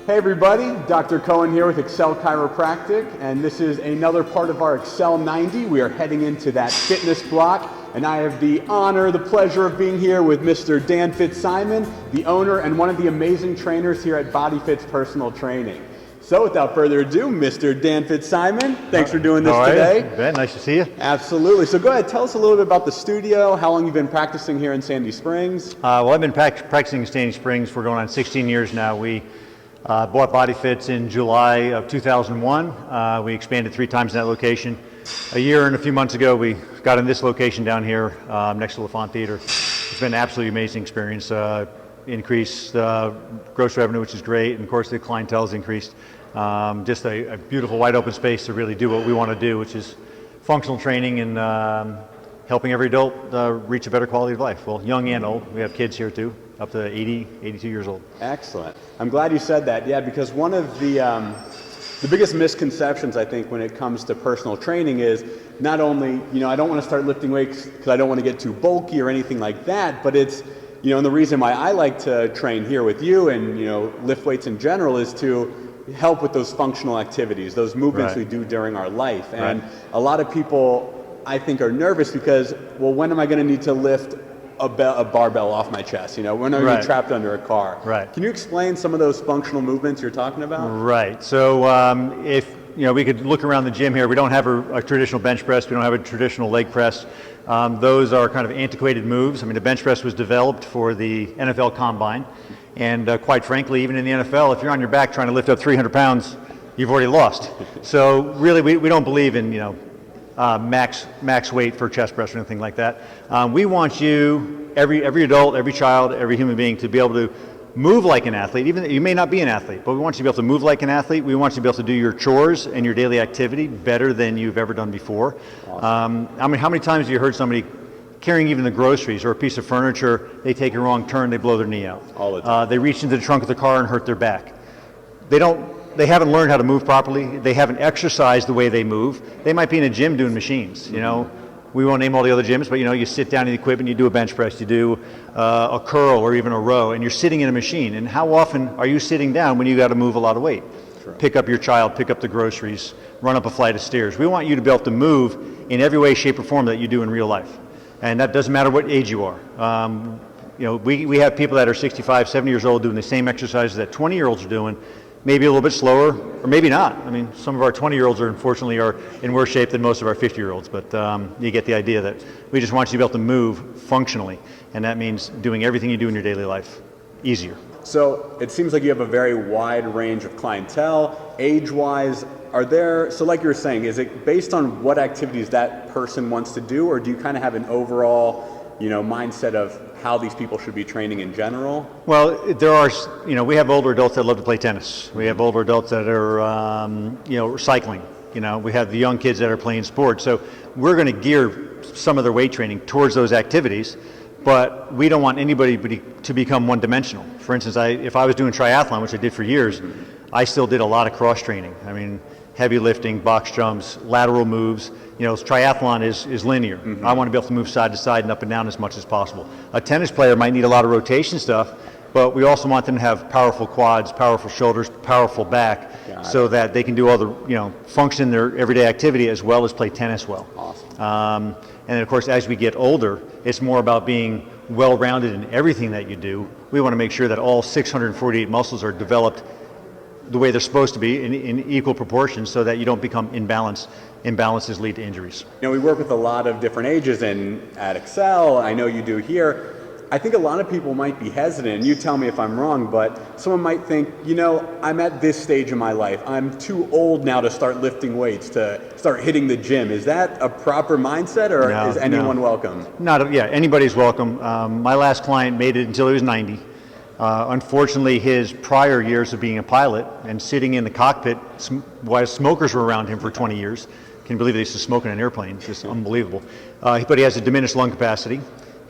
Hey everybody, Dr. Cohen here with Excel Chiropractic, and this is another part of our Excel 90. We are heading into that fitness block, and I have the honor, the pleasure of being here with Mr. Dan FitzSimons, the owner and one of the amazing trainers here at BodyFitz Personal Training. So without further ado, Mr. Dan FitzSimons, thanks for doing this today. Ben, nice to see you. Absolutely. So go ahead, tell us a little bit about the studio, how long you've been practicing here in Sandy Springs. Well, I've been practicing in Sandy Springs for going on 16 years now. We bought BodyFitz in July of 2001. We expanded 3 times in that location. A year and a few months ago, we got in this location down here next to LaFont Theater. It's been an absolutely amazing experience. Increased gross revenue, which is great, and of course the clientele's increased. Just a beautiful wide open space to really do what we want to do, which is functional training and helping every adult reach a better quality of life. Well, young and old. We have kids here too, up to 80, 82 years old. Excellent. I'm glad you said that, yeah, because one of the biggest misconceptions, I think, when it comes to personal training is not only, I don't want to start lifting weights because I don't want to get too bulky or anything like that, but it's, and the reason why I like to train here with you and, lift weights in general is to help with those functional activities, those movements we do during our life. And a lot of people, I think, are nervous because, well, when am I going to need to lift a barbell off my chest? When am I going to be trapped under a car? Can you explain some of those functional movements you're talking about? Right. So if we could look around the gym here, we don't have a traditional bench press, we don't have a traditional leg press. Those are kind of antiquated moves. I mean, the bench press was developed for the NFL Combine. And quite frankly, even in the NFL, if you're on your back trying to lift up 300 pounds, you've already lost. So really, we don't believe in, max weight for chest press or anything like that. We want you, every adult, every child, every human being to be able to move like an athlete. Even you may not be an athlete, but we want you to be able to move like an athlete. We want you to be able to do your chores and your daily activity better than you've ever done before. Awesome. How many times have you heard somebody carrying even the groceries or a piece of furniture, they take a wrong turn, they blow their knee out. All the time. They reach into the trunk of the car and hurt their back. They haven't learned how to move properly. They haven't exercised the way they move. They might be in a gym doing machines, We won't name all the other gyms, but you sit down in the equipment, you do a bench press, you do a curl or even a row, and you're sitting in a machine. And how often are you sitting down when you got to move a lot of weight? Sure. Pick up your child, pick up the groceries, run up a flight of stairs. We want you to be able to move in every way, shape, or form that you do in real life. And that doesn't matter what age you are. We have people that are 65, 70 years old doing the same exercises that 20-year-olds are doing, maybe a little bit slower, or maybe not. I mean, some of our 20-year-olds unfortunately are in worse shape than most of our 50-year-olds, but you get the idea that we just want you to be able to move functionally, and that means doing everything you do in your daily life easier. So it seems like you have a very wide range of clientele, age-wise. So like you were saying, is it based on what activities that person wants to do, or do you kind of have an overall, mindset of how these people should be training in general? Well, there are, we have older adults that love to play tennis. We have older adults that are, cycling. We have the young kids that are playing sports. So we're going to gear some of their weight training towards those activities, but we don't want anybody to become one-dimensional. For instance, if I was doing triathlon, which I did for years, I still did a lot of cross training. I mean, heavy lifting, box jumps, lateral moves. Triathlon is linear. I want to be able to move side to side and up and down as much as possible. A tennis player might need a lot of rotation stuff, but we also want them to have powerful quads, powerful shoulders, powerful back, so that they can do all the, function in their everyday activity as well as play tennis well. Awesome. And then of course, as we get older, it's more about being well-rounded in everything that you do. We want to make sure that all 648 muscles are developed the way they're supposed to be in equal proportions so that you don't become imbalanced. Imbalances lead to injuries. We work with a lot of different ages and at Excel, I know you do here. I think a lot of people might be hesitant, and you tell me if I'm wrong, but someone might think, I'm at this stage in my life. I'm too old now to start lifting weights, to start hitting the gym. Is that a proper mindset, or is anyone welcome? Anybody's welcome. My last client made it until he was 90. Unfortunately, his prior years of being a pilot and sitting in the cockpit while smokers were around him for 20 years. Can you believe they used to smoke in an airplane? It's just unbelievable. But he has a diminished lung capacity.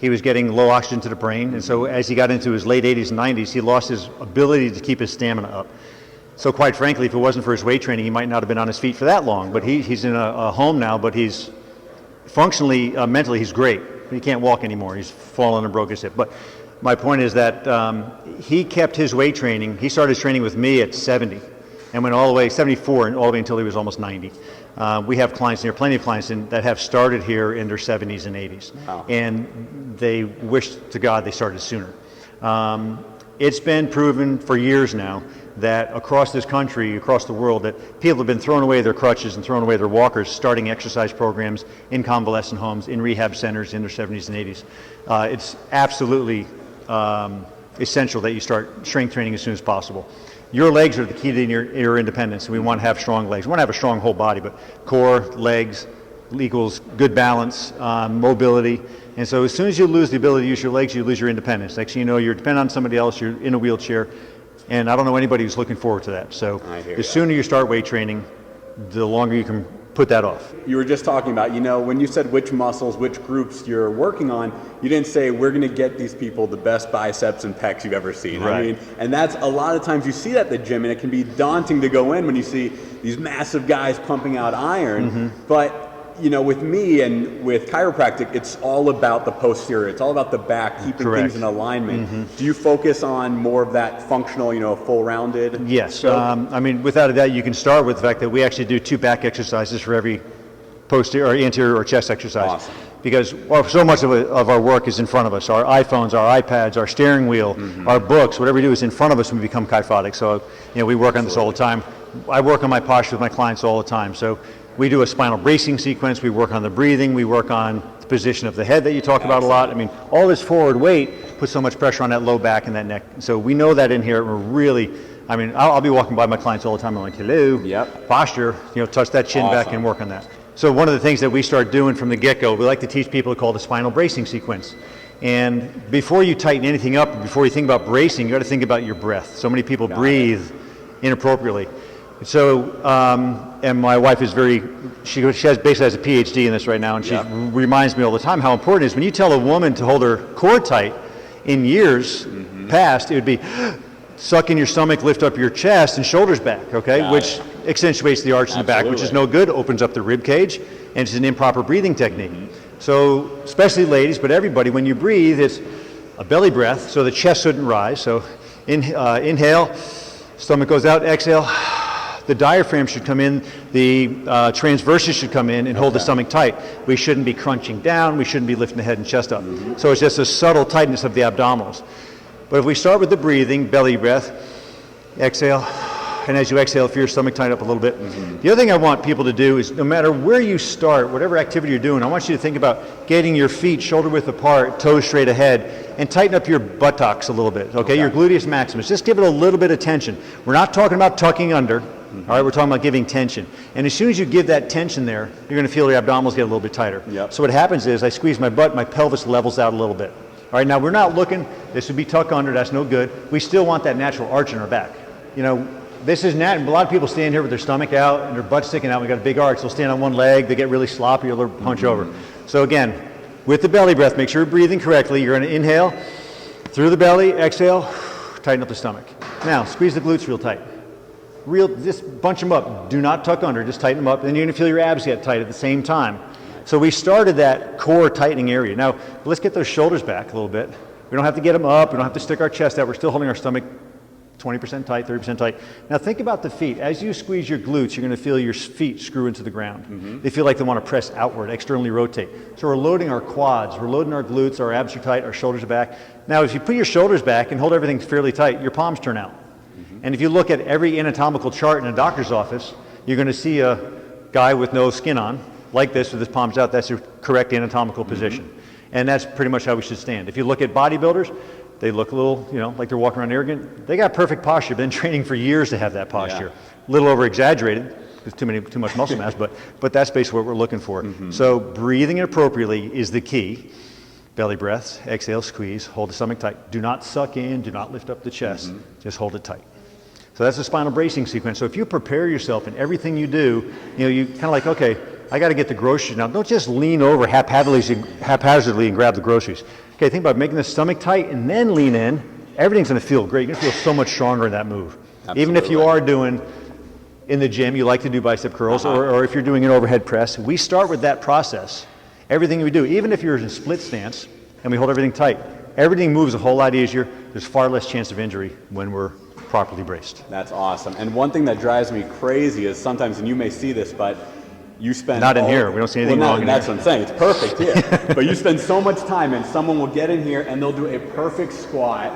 He was getting low oxygen to the brain, and so as he got into his late 80s and 90s, he lost his ability to keep his stamina up. So quite frankly, if it wasn't for his weight training, he might not have been on his feet for that long. But he's in a home now, but he's functionally, mentally, he's great. He can't walk anymore. He's fallen and broke his hip. But my point is that he kept his weight training. He started his training with me at 70 and went all the way, 74, and all the way until he was almost 90. We have clients here, plenty of clients that have started here in their 70s and 80s. Wow. And they wish to God they started sooner. It's been proven for years now that across this country, across the world, that people have been throwing away their crutches and throwing away their walkers, starting exercise programs in convalescent homes, in rehab centers in their 70s and 80s. It's absolutely essential that you start strength training as soon as possible. Your legs are the key to your independence, and we want to have strong legs. We want to have a strong whole body, but core, legs equals good balance, mobility. And so as soon as you lose the ability to use your legs, you lose your independence. Next thing you know, you're dependent on somebody else, you're in a wheelchair, and I don't know anybody who's looking forward to that. So the sooner you start weight training, the longer you can put that off. You were just talking about, when you said which muscles, which groups you're working on, you didn't say we're going to get these people the best biceps and pecs you've ever seen. Right. I mean, and that's a lot of times you see that at the gym, and it can be daunting to go in when you see these massive guys pumping out iron. But with me and with chiropractic, it's all about the posterior. It's all about the back, keeping things in alignment. Do you focus on more of that functional, full rounded? Yes. I mean, without a doubt, you can start with the fact that we actually do 2 back exercises for every posterior or anterior or chest exercise. Awesome. Because so much of our work is in front of us. Our iPhones, our iPads, our steering wheel, our books, whatever we do is in front of us when we become kyphotic. So, we work on this all the time. I work on my posture with my clients all the time. So we do a spinal bracing sequence. We work on the breathing. We work on the position of the head that you talk about a lot. I mean, all this forward weight puts so much pressure on that low back and that neck. So we know that in here. We're really, I'll be walking by my clients all the time. I'm like, hello, posture, touch that chin back and work on that. So one of the things that we start doing from the get-go, we like to teach people to call the spinal bracing sequence. And before you tighten anything up, before you think about bracing, you got to think about your breath. So many people breathe inappropriately. So, and my wife is she basically has a PhD in this right now, and she reminds me all the time how important it is. When you tell a woman to hold her core tight, in years past, it would be suck in your stomach, lift up your chest and shoulders back, okay? Which accentuates the arch in the back, which is no good, opens up the rib cage, and it's an improper breathing technique. So, especially ladies, but everybody, when you breathe, it's a belly breath, so the chest shouldn't rise. So, inhale, stomach goes out, exhale. The diaphragm should come in, the transversus should come in and hold the stomach tight. We shouldn't be crunching down, we shouldn't be lifting the head and chest up. So it's just a subtle tightness of the abdominals. But if we start with the breathing, belly breath, exhale, and as you exhale, feel your stomach tighten up a little bit. The other thing I want people to do is no matter where you start, whatever activity you're doing, I want you to think about getting your feet shoulder width apart, toes straight ahead, and tighten up your buttocks a little bit, okay? Your gluteus maximus. Just give it a little bit of tension. We're not talking about tucking under. All right, we're talking about giving tension. And as soon as you give that tension there, you're going to feel your abdominals get a little bit tighter. So what happens is I squeeze my butt, my pelvis levels out a little bit. All right, now we're not looking, this would be tuck under, that's no good. We still want that natural arch in our back. This is a lot of people stand here with their stomach out and their butt sticking out. We got a big arch. They'll stand on one leg, they get really sloppy, or they'll punch over. So again, with the belly breath, make sure you're breathing correctly. You're going to inhale through the belly, exhale, tighten up the stomach. Now, squeeze the glutes real tight. Just bunch them up. Do not tuck under, just tighten them up. And you're going to feel your abs get tight at the same time. So we started that core tightening area. Now, let's get those shoulders back a little bit. We don't have to get them up. We don't have to stick our chest out. We're still holding our stomach 20% tight, 30% tight. Now think about the feet. As you squeeze your glutes, you're going to feel your feet screw into the ground. They feel like they want to press outward, externally rotate. So we're loading our quads, we're loading our glutes, our abs are tight, our shoulders are back. Now if you put your shoulders back and hold everything fairly tight, your palms turn out. And if you look at every anatomical chart in a doctor's office, you're going to see a guy with no skin on, like this, with his palms out. That's your correct anatomical position. And that's pretty much how we should stand. If you look at bodybuilders, they look a little, like they're walking around arrogant. They got perfect posture, been training for years to have that posture. A little over-exaggerated, because too much muscle mass, but that's basically what we're looking for. So breathing appropriately is the key. Belly breaths, exhale, squeeze, hold the stomach tight. Do not suck in, do not lift up the chest, just hold it tight. So that's the spinal bracing sequence. So if you prepare yourself in everything you do, you kind of like, okay, I got to get the groceries now. Don't just lean over haphazardly and grab the groceries. Okay, think about making the stomach tight and then lean in. Everything's going to feel great. You're going to feel so much stronger in that move. Absolutely. Even if you are doing, in the gym, you like to do bicep curls, or if you're doing an overhead press, we start with that process. Everything we do, even if you're in split stance and we hold everything tight, everything moves a whole lot easier. There's far less chance of injury when we're properly braced. That's awesome. And one thing that drives me crazy is sometimes, and you may see this, but you spend Not in here. We don't see anything wrong in that's here. what I'm saying. It's perfect here. But you spend so much time, and someone will get in here and they'll do a perfect squat,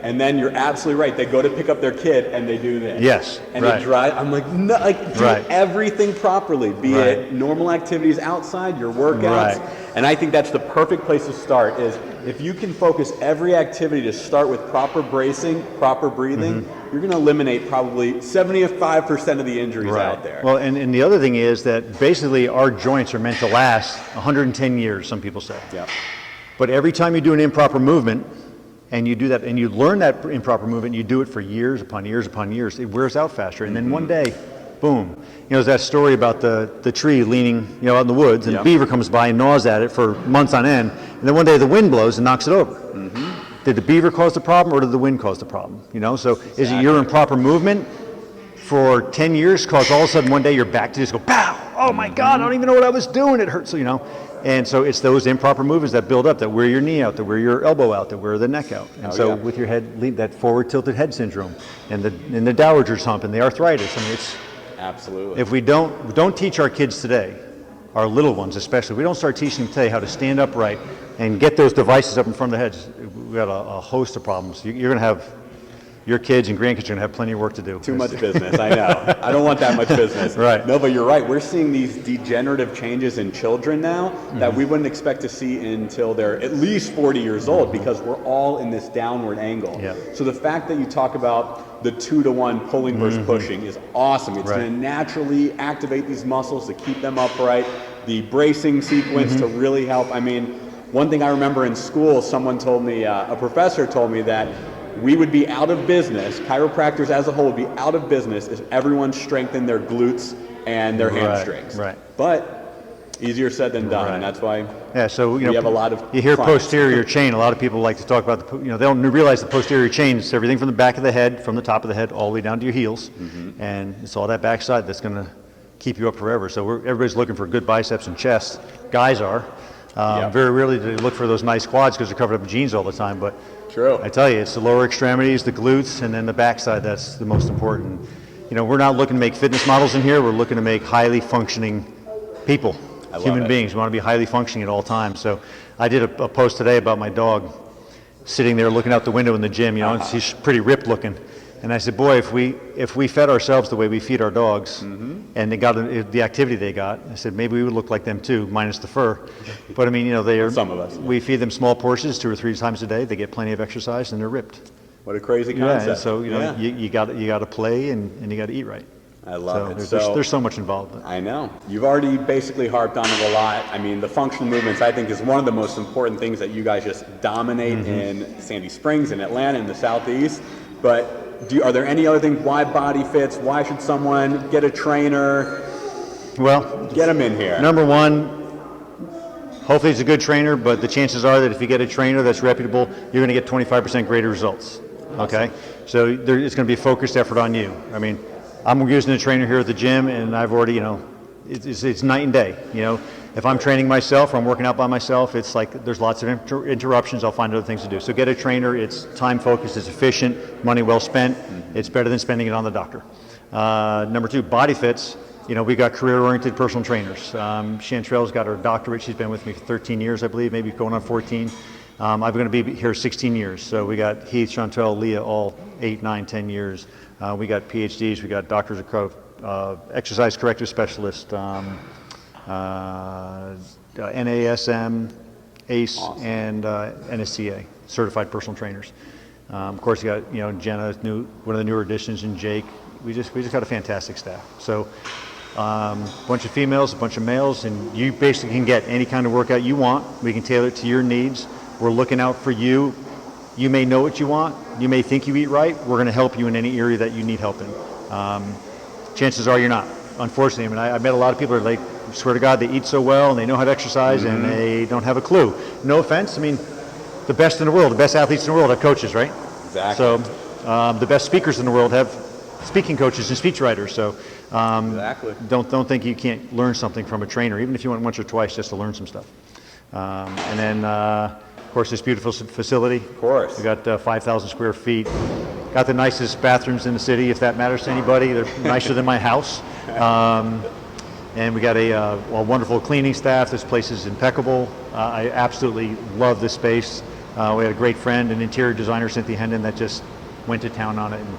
and then you're absolutely right. They go to pick up their kid and they do this. Yes, and right. it drives. I'm like, no, like do Right. everything properly. Be Right. it normal activities outside, your workouts, Right. and I think that's the perfect place to start. Is if you can focus every activity to start with proper bracing, proper breathing, you're going to eliminate probably 75% of the injuries out there. Well, and the other thing is that basically our joints are meant to last 110 years, some people say. Yep. But every time you do an improper movement, and you do that, and you learn that improper movement, you do it for years upon years upon years, it wears out faster. And then one day, boom. There's that story about the tree leaning, out in the woods, and a beaver comes by and gnaws at it for months on end, and then one day the wind blows and knocks it over. Did the beaver cause the problem, or did the wind cause the problem? So is it your improper movement for 10 years cause all of a sudden one day your back to just go, pow, oh my God, I don't even know what I was doing, it hurts, And so it's those improper movements that build up, that wear your knee out, that wear your elbow out, that wear the neck out. And with your head, that forward tilted head syndrome, and the dowager's hump, and the arthritis. It's Absolutely. if we don't teach our kids today, our little ones especially, we don't start teaching them today how to stand upright and get those devices up in front of the heads, we've got a host of problems. You're going to have your kids and grandkids are going to have plenty of work to do. Too much business, I know. I don't want that much business. Right. No, but you're right. We're seeing these degenerative changes in children now that we wouldn't expect to see until they're at least 40 years old, because we're all in this downward angle. Yeah. So the fact that you talk about the 2-to-1 pulling versus pushing is awesome. It's going to naturally activate these muscles to keep them upright. The bracing sequence to really help. I mean, one thing I remember in school, someone told me, a professor told me that we would be out of business, chiropractors as a whole would be out of business if everyone strengthened their glutes and their hamstrings. Right. But easier said than done, and that's why So we have a lot of you hear clients. posterior chain. A lot of people like to talk about they don't realize the posterior chain is everything from the back of the head, from the top of the head, all the way down to your heels, and it's all that backside that's going to keep you up forever. So everybody's looking for good biceps and chest. Guys are. Very rarely do they look for those nice quads because they're covered up in jeans all the time. But True. I tell you, it's the lower extremities, the glutes, and then the backside that's the most important. We're not looking to make fitness models in here. We're looking to make highly functioning people, human beings. We want to be highly functioning at all times. So I did a post today about my dog sitting there looking out the window in the gym. He's pretty ripped looking. And I said, boy, if we fed ourselves the way we feed our dogs, and they got the activity they got, I said maybe we would look like them too, minus the fur. But I mean, they are. Some of us. We feed them small portions 2 or 3 times a day. They get plenty of exercise, and they're ripped. What a crazy concept. Yeah. And so you got to play and you got to eat right. I love it. There's so much involved. I know. You've already basically harped on it a lot. I mean, the functional movements, I think, is one of the most important things that you guys just dominate in Sandy Springs, in Atlanta, in the Southeast. But are there any other things? Why BodyFitz? Why should someone get a trainer? Well, Get them in here. number one, hopefully he's a good trainer, but the chances are that if you get a trainer that's reputable, you're going to get 25% greater results. Okay? So it's going to be a focused effort on you. I mean, I'm using a trainer here at the gym, and I've already, it's night and day. If I'm training myself or I'm working out by myself, it's like there's lots of interruptions. I'll find other things to do. So get a trainer. It's time focused. It's efficient. Money well spent. It's better than spending it on the doctor. Number 2, BodyFitz. We got career-oriented personal trainers. Chantrell's got her doctorate. She's been with me for 13 years, I believe, maybe going on 14. I'm going to be here 16 years. So we got Heath, Chantrell, Leah, all 8, 9, 10 years. We got PhDs. We got doctors of exercise corrective specialists. NASM, ACE, awesome. And NSCA, certified personal trainers. Of course, you got Jenna, one of the newer additions, and Jake. We just got a fantastic staff. So, bunch of females, a bunch of males, and you basically can get any kind of workout you want. We can tailor it to your needs. We're looking out for you. You may know what you want. You may think you eat right. We're going to help you in any area that you need help in. Chances are you're not. Unfortunately, I mean, I met a lot of people who are swear to God, they eat so well and they know how to exercise and they don't have a clue. No offense. I mean, the best in the world, the best athletes in the world have coaches, right? Exactly. So the best speakers in the world have speaking coaches and speech writers. So exactly. Don't think you can't learn something from a trainer, even if you went once or twice just to learn some stuff. And then Of course, this beautiful facility. Of course. We got 5,000 square feet. Got the nicest bathrooms in the city, if that matters to anybody. They're nicer than my house. And we got a wonderful cleaning staff. This place is impeccable. I absolutely love this space. We had a great friend, an interior designer, Cynthia Hendon, that just went to town on it. And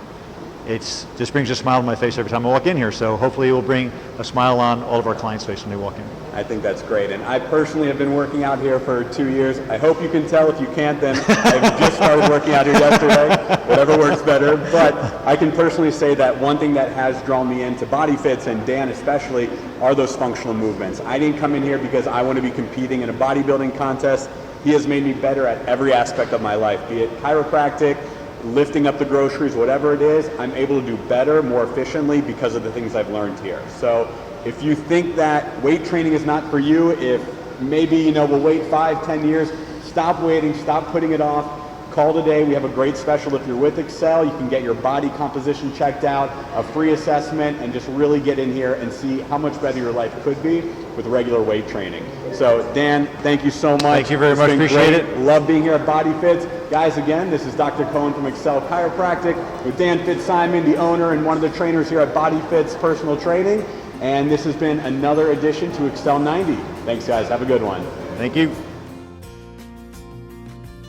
it's just brings a smile on my face every time I walk in here. So hopefully it will bring a smile on all of our clients' face when they walk in. I think that's great. And I personally have been working out here for 2 years. I hope you can tell. If you can't, then I've just started working out here yesterday. Whatever works better. But I can personally say that one thing that has drawn me into BodyFitz, and Dan especially, are those functional movements. I didn't come in here because I want to be competing in a bodybuilding contest. He has made me better at every aspect of my life, be it chiropractic, lifting up the groceries, whatever it is. I'm able to do better, more efficiently because of the things I've learned here. So if you think that weight training is not for you, if maybe we'll wait 5-10 years, stop waiting, stop putting it off. Call today. We have a great special. If you're with Excel, you can get your body composition checked out, a free assessment, and just really get in here and see how much better your life could be with regular weight training. So Dan, thank you so much. Thank you very much. Appreciate it. Love being here at BodyFitz. Guys, again, this is Dr. Cohen from Excel Chiropractic with Dan FitzSimons, the owner and one of the trainers here at BodyFitz Personal Training. And this has been another edition to Excel 90. Thanks, guys. Have a good one. Thank you.